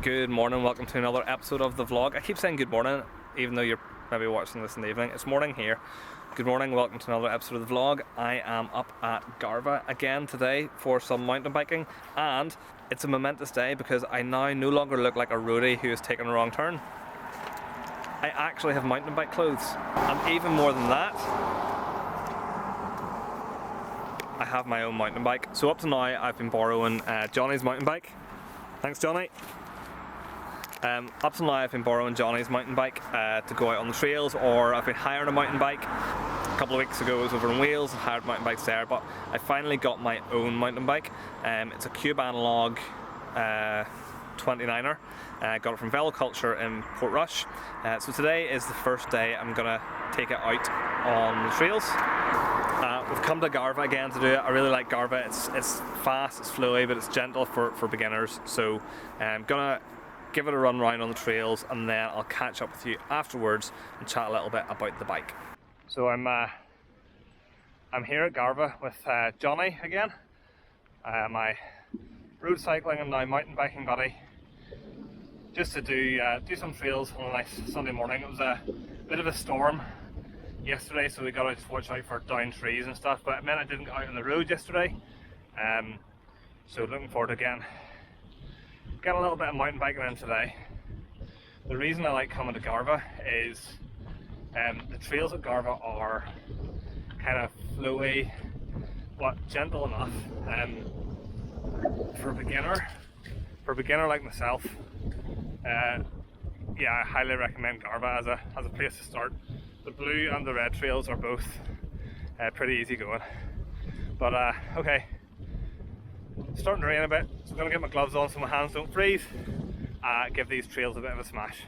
Good morning, welcome to another episode of the vlog. I keep saying good morning, even though you're maybe watching this in the evening. It's morning here. Good morning, welcome to another episode of the vlog. I am up at Garvagh again today for some mountain biking, and it's a momentous day because I now no longer look like a roadie who has taken a wrong turn. I actually have mountain bike clothes, and even more than that, I have my own mountain bike. So up to now I've been borrowing Johnny's mountain bike. Thanks, Johnny. Up to now I've been borrowing Johnny's mountain bike to go out on the trails, or I've been hiring a mountain bike. A couple of weeks ago I was over in Wales and hired mountain bikes there, but I finally got my own mountain bike. It's a Cube Analog 29er. I got it from Veloculture in Portrush. So today is the first day I'm going to take it out on the trails. We've come to Garvagh again to do it. I really like Garvagh. It's fast, it's flowy, but it's gentle for beginners. So I'm going to give it a run round on the trails, and then I'll catch up with you afterwards and chat a little bit about the bike. So I'm here at Garvagh with Johnny again, my road cycling and now mountain biking buddy, just to do some trails on a nice Sunday morning. It was a bit of a storm yesterday, so we got to watch out for down trees and stuff, but it meant I didn't get out on the road yesterday. So looking forward to getting a little bit of mountain biking in today. The reason I like coming to Garvagh is the trails at Garvagh are kind of flowy but gentle enough for a beginner like myself. Yeah, I highly recommend Garvagh as a place to start. The blue and the red trails are both pretty easy going. But okay, it's starting to rain a bit, so I'm going to get my gloves on so my hands don't freeze. Give these trails a bit of a smash.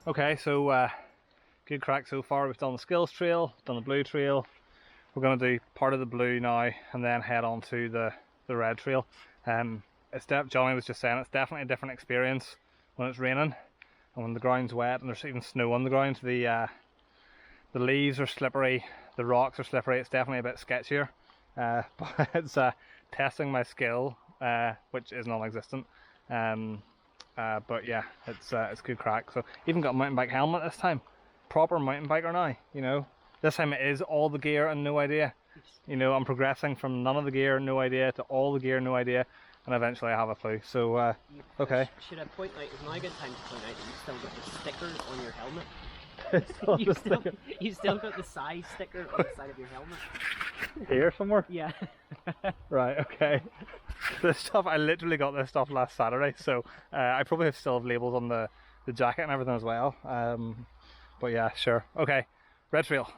Okay, so good crack so far. We've done the Skills Trail, done the Blue Trail. We're going to do part of the Blue now and then head on to the Red Trail. Johnny was just saying it's definitely a different experience when it's raining and when the ground's wet and there's even snow on the ground. The leaves are slippery, the rocks are slippery. It's definitely a bit sketchier, but it's testing my skill, which is non-existent. But yeah, it's good crack. So even got a mountain bike helmet this time. Proper mountain biker now, you know. This time it is all the gear and no idea. You know, I'm progressing from none of the gear, no idea, to all the gear, no idea, and eventually I have a clue. So okay. Should I point out, it's now a good time to point out that you still got the stickers on your helmet. You still got the size sticker on the side of your helmet. Here somewhere? Yeah. Right, okay. This stuff, I literally got this stuff last Saturday, so I probably still have labels on the jacket and everything as well. But yeah, sure. Okay, red trail.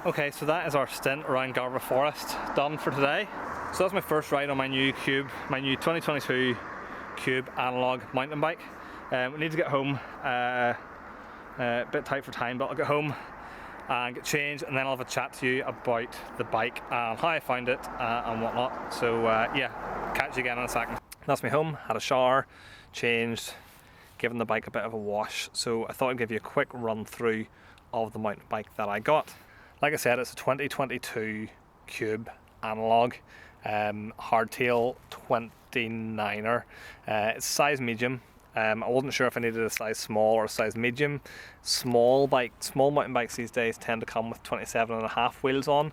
Okay, so that is our stint around Garvagh Forest done for today. So that's my first ride on my new Cube, my new 2022 Cube analog mountain bike. We need to get home, a bit tight for time, but I'll get home and get changed, and then I'll have a chat to you about the bike and how I found it and whatnot. So yeah, catch you again in a second. That's me home, had a shower, changed, given the bike a bit of a wash. So I thought I'd give you a quick run through of the mountain bike that I got. Like I said, it's a 2022 Cube analog, hardtail 29er. It's size medium. I wasn't sure if I needed a size small or a size medium. Small mountain bikes these days tend to come with 27.5 wheels on.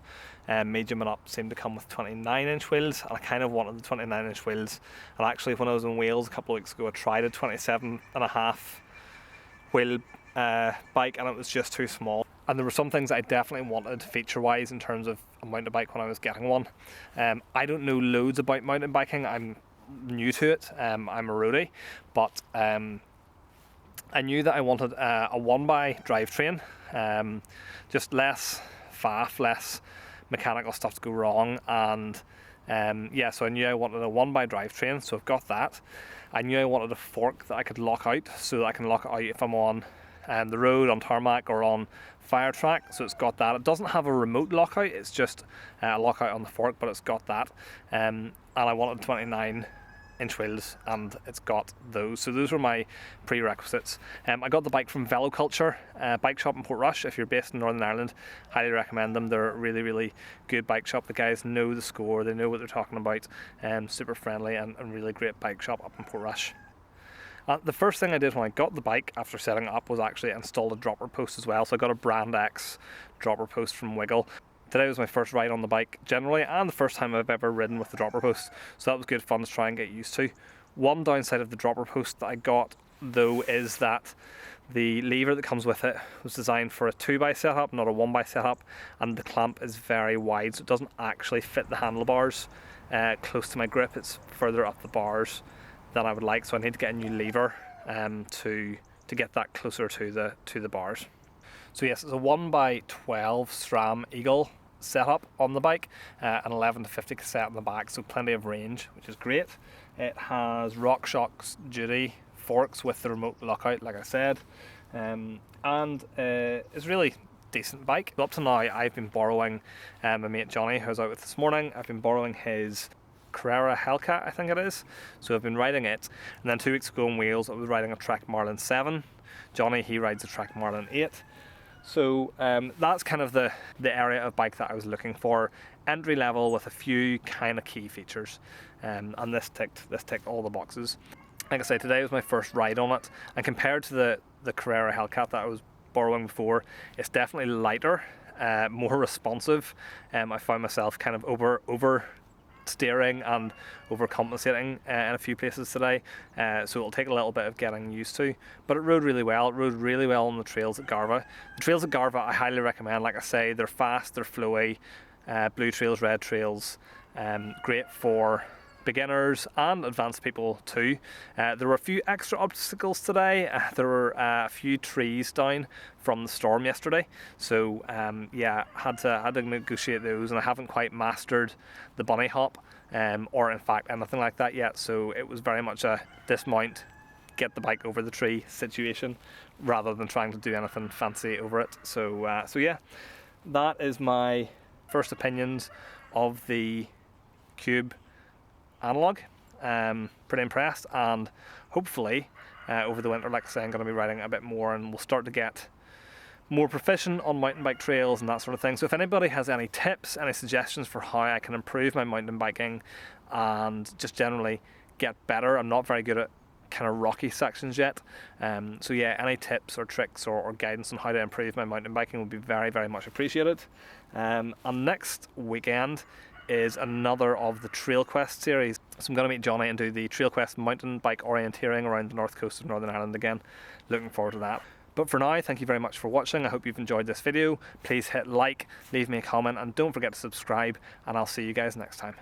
Medium and up seem to come with 29-inch wheels, and I kind of wanted the 29-inch wheels. And actually, when I was in Wales a couple of weeks ago, I tried a 27.5 wheel bike, and it was just too small. And there were some things I definitely wanted feature-wise in terms of a mountain bike when I was getting one. I don't know loads about mountain biking. I'm new to it. I'm a roadie, but I knew that I wanted a one-by drivetrain, just less faff, less mechanical stuff to go wrong, and yeah, so I knew I wanted a 1x drivetrain, so I've got that. I knew I wanted a fork that I could lock out, so that I can lock it out if I'm on the road, on tarmac, or on fire track. So it's got that. It doesn't have a remote lockout, it's just a lockout on the fork, but it's got that. And I wanted 29-inch wheels, and it's got those. So those were my prerequisites. I got the bike from Veloculture bike shop in Portrush. If you're based in Northern Ireland, highly recommend them. They're a really, really good bike shop. The guys know the score, they know what they're talking about. Super friendly and really great bike shop up in Portrush. The first thing I did when I got the bike after setting it up was actually install a dropper post as well. So I got a Brand X dropper post from Wiggle. Today was my first ride on the bike generally, and the first time I've ever ridden with the dropper post, so that was good fun to try and get used to. One downside of the dropper post that I got though is that the lever that comes with it was designed for a 2x setup, not a 1x setup, and the clamp is very wide, so it doesn't actually fit the handlebars close to my grip. It's further up the bars than I would like, so I need to get a new lever to get that closer to the bars. So yes, it's a 1x12 SRAM Eagle setup on the bike, an 11 to 50 cassette in the back, so plenty of range, which is great. It has RockShox duty forks with the remote lockout, like I said, and it's really decent bike. Up to now, I've been borrowing my mate Johnny, who I was out with this morning. I've been borrowing his Carrera Hellcat, I think it is. So I've been riding it, and then 2 weeks ago on wheels I was riding a Trek Marlin 7. Johnny, he rides a Trek Marlin 8. So that's kind of the area of bike that I was looking for. Entry level with a few kind of key features, and this ticked all the boxes. Like I say, today was my first ride on it, and compared to the Carrera Hellcat that I was borrowing before, it's definitely lighter, more responsive. I found myself kind of over steering and overcompensating in a few places today, so it'll take a little bit of getting used to, but it rode really well. It rode really well on the trails at Garvagh. The trails at Garvagh I highly recommend. Like I say, they're fast, they're flowy, blue trails, red trails, great for beginners and advanced people too. There were a few extra obstacles today. There were a few trees down from the storm yesterday, so yeah, had to negotiate those, and I haven't quite mastered the bunny hop or in fact anything like that yet, so it was very much a dismount, get the bike over the tree situation rather than trying to do anything fancy over it. So yeah, that is my first opinions of the Cube analog. Pretty impressed, and hopefully over the winter, like I say, I'm going to be riding a bit more, and we'll start to get more proficient on mountain bike trails and that sort of thing. So if anybody has any tips, any suggestions for how I can improve my mountain biking and just generally get better, I'm not very good at kind of rocky sections yet, so yeah, any tips or tricks or guidance on how to improve my mountain biking would be very, very much appreciated. And next weekend is another of the Trail Quest series, so I'm going to meet Johnny and do the Trail Quest mountain bike orienteering around the north coast of Northern Ireland again. Looking forward to that. But for now, thank you very much for watching. I hope you've enjoyed this video. Please hit like, leave me a comment, and don't forget to subscribe, and I'll see you guys next time.